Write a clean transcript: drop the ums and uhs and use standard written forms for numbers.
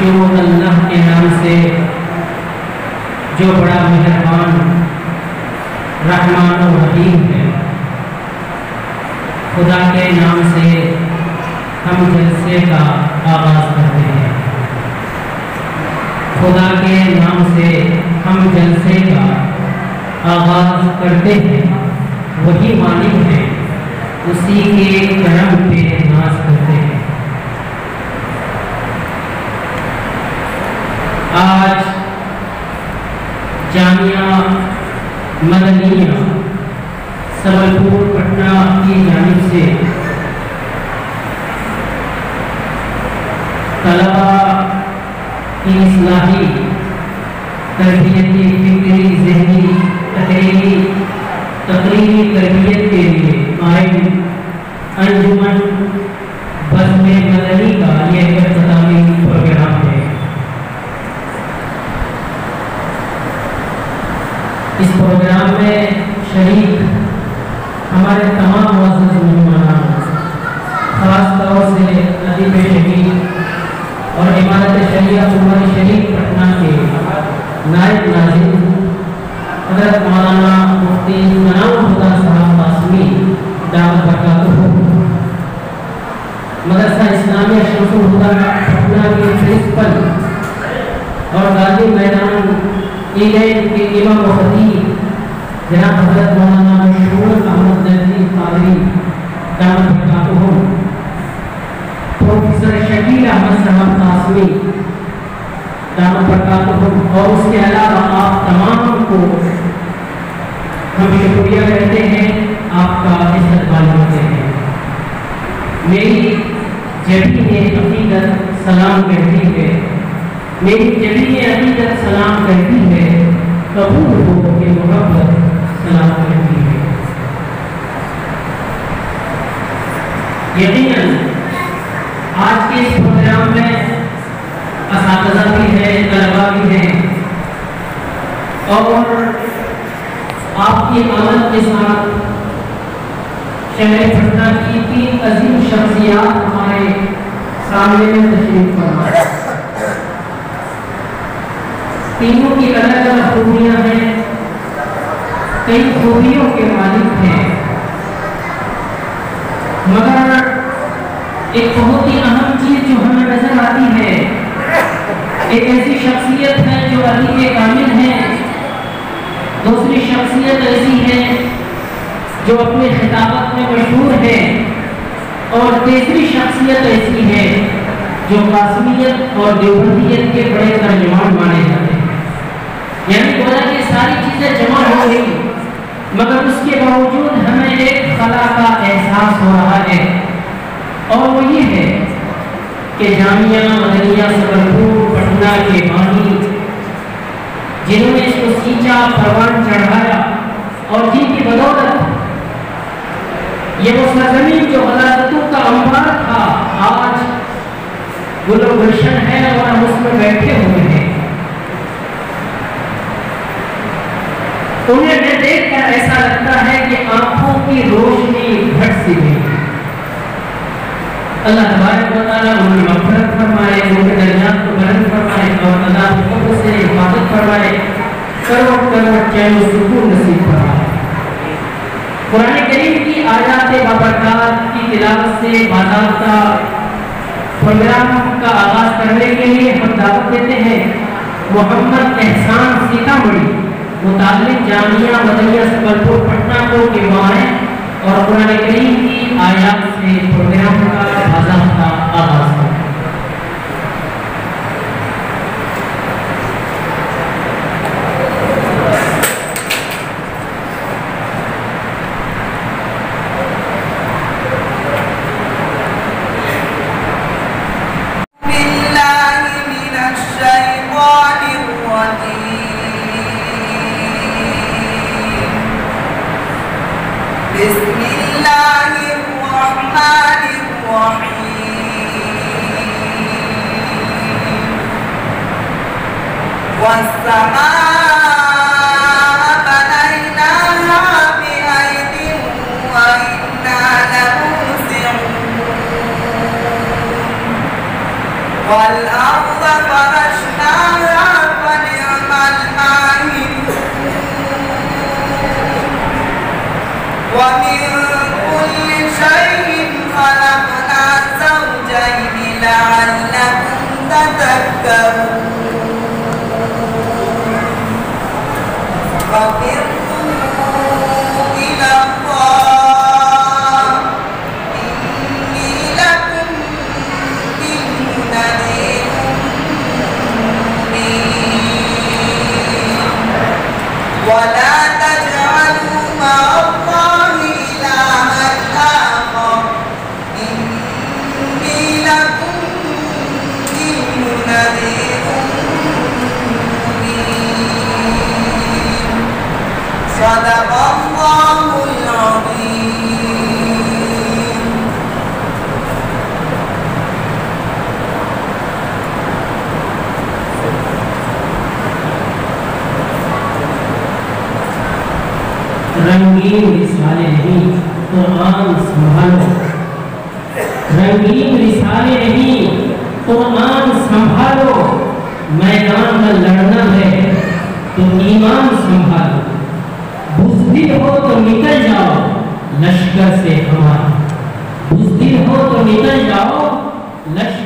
شروع اللہ کے نام سے جو بڑا مہربان رحمان و رحیم ہے۔ خدا کے نام سے ہم جلسے کا آغاز کرتے ہیں۔ خدا کے نام سے ہم جلسے کا آغاز کرتے ہیں۔ وہی مالک ہے، اسی کے کرم پہ ناز کرتے ہیں۔ آج جامعہ مدنیہ سبل پور پٹنہ کی جانب سے طلباء کی اصلاحی تربیتی فکری ذہنی تقریری تربیت کے لیے قائم انجمن بزم مدنی کا یہ اختتامی پروگرام ہے۔ اس پروگرام میں شریک ہمارے تمام معزز مہمانان، خاص طور سے ادیب شہید اور امارت شریعہ عمر شریف پٹنہ کے نائب ناظم حضرت مولانا مفتی انعام الہدیٰ صاحب قاسمی دامت برکاتہ، مدرسہ اسلامیہ شمس الہدیٰ پٹنہ کے پرنسپل اور غازی میدان ایلین کے امام و خطیب جناب حضرت مولانا مشہور احمد نقوی قادری دامت برکاتہ، پروفیسر شکیل احمد صاحب قاسمی دامت برکاتہ، اور اس کے علاوہ آپ تمام کو ہم شکریہ کہتے ہیں، آپ کا استقبال کرتے ہیں۔ میری جبین عقیدت سلام کہتی ہے، میری جبین عقیدت سلام کہتی ہے، قبول ہو کہ محبت سلام کہتی ہے۔ یقیناً آج کے اس پروگرام میں اساتذہ بھی ہیں، طلباء بھی ہیں، اور آپ کی آمد کے ساتھ شہر پٹنہ کی 3 عظیم شخصیات ہمارے سامنے میں تشریف فرما ہے۔ تینوں کی الگ الگ خوبیاں ہیں، کئی خوبیوں کے مالک ہیں، مگر ایک بہت ہی اہم چیز جو ہمیں نظر آتی ہے، ایک ایسی شخصیت ہے جو ادیب کامل ہے، دوسری شخصیت ایسی ہے جو اپنی خطابت میں مشہور ہے، اور تیسری شخصیت ایسی ہے جو قاسمیت اور دیوبندیت کے بڑے ترجمان مانے جاتے ہیں۔ یعنی گویا کہ ساری چیزیں جمع ہو گئی، مگر اس کے باوجود ہمیں ایک خلا کا احساس ہو رہا ہے، اور وہ یہ ہے کہ جامعہ مدنیہ سبل پور پٹنہ کے بانی جنہوں نے اس کو سینچا، پروان چڑھایا، اور جن کی بدولت یہ وہ سرزمین جو غلازتوں کا انبار تھا آج گل و گلشن ہے، اور ہم اس میں بیٹھے ہوئے ہیں۔ انہیں دیکھ کر ایسا لگتا ہے کہ آنکھوں کی روشنی گھٹ سی گئی۔ اللہ تبارک و تعالیٰ ان کی مغفرت فرمائے، ان کے درجات کو بلند فرمائے، اور عذاب قبر سے حفاظت فرمائے، کروڑ کروڑ چین و سکون نصیب فرمائے۔ قرآن کریم کی آیات بابرکات کی تلاوت سے باضابطہ پروگرام کا آغاز کرنے کے لیے ہم دعوت دیتے ہیں محمد احسان سیتامڑھی متعلق جامعہ مدنیہ سبل پور پٹنہ کو کہ وہ آئیں اور قرآن کریم کی آیات سے پروگرام کا باضابطہ آغاز کریں۔ بسم اللہ الرحمن الرحیم والسماء بنيناها بأيد وإنا لموسعون والأرض فرشناها فنعم الماهدون ومن كل شيء خلقنا زوجين لعلكم تذكرون ففروا إلى الله إني لكم منه نذير مبين ولا تجعلوا مع الله إلها آخر إني لكم منه نذير مبين صدق الله العظيم. رنگین رسالے نہیں قرآن سنبھالو، رنگین رسالے نہیں قرآن سنبھالو، میدان میں لڑنا ہے تو ایمان سنبھالو، بزدل ہو تو نکل جاؤ لشکر سے ہمارا، بزدل ہو تو نکل جاؤ لشکر